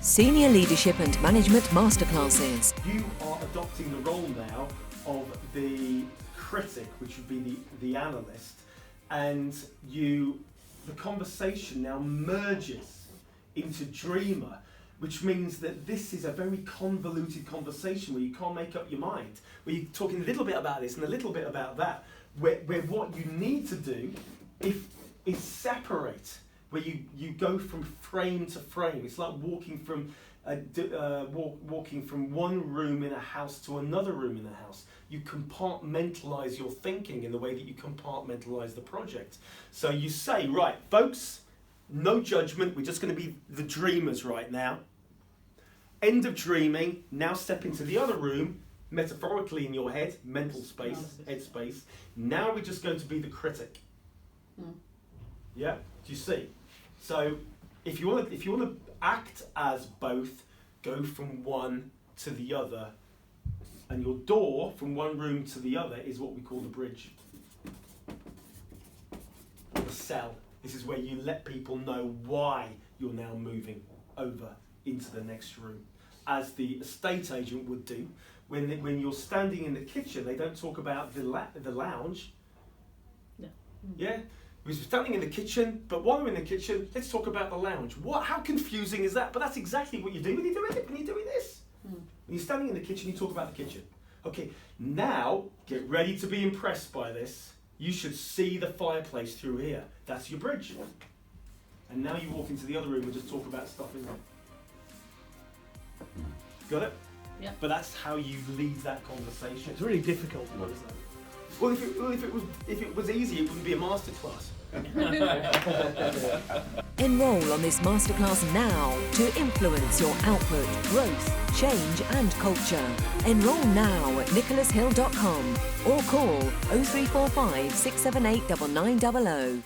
Senior Leadership and Management Masterclasses. You are adopting the role now of the critic, which would be the analyst, and the conversation now merges into dreamer, which means that this is a very convoluted conversation where you can't make up your mind, where you're talking a little bit about this and a little bit about that, where what you need to do is separate, where you go from frame to frame. It's like walking from one room in a house to another room in a house. You compartmentalize your thinking in the way that you compartmentalize the project. So you say, right, folks, no judgment, we're just going to be the dreamers right now. End of dreaming, now step into the other room, metaphorically in your head, mental space, head space. Now we're just going to be the critic. Yeah, do you see? So if you want to act as both, go from one to the other, and your door from one room to the other is what we call the bridge, or the cell. This is where you let people know why you're now moving over into the next room, as the estate agent would do. When you're standing in the kitchen, they don't talk about the lounge. No. Yeah. We're standing in the kitchen, but while we're in the kitchen, let's talk about the lounge. What? How confusing is that? But that's exactly what you do when you're doing this. When you're standing in the kitchen, you talk about the kitchen. Okay, now get ready to be impressed by this. You should see the fireplace through here. That's your bridge. And now you walk into the other room and just talk about stuff in there. Got it? Yeah. But that's how you lead that conversation. It's really difficult, isn't it? Well, if it was easy, it wouldn't be a masterclass. Enroll on this masterclass now to influence your output, growth, change and culture. Enroll now at nicholashill.com or call 0345 678 9900.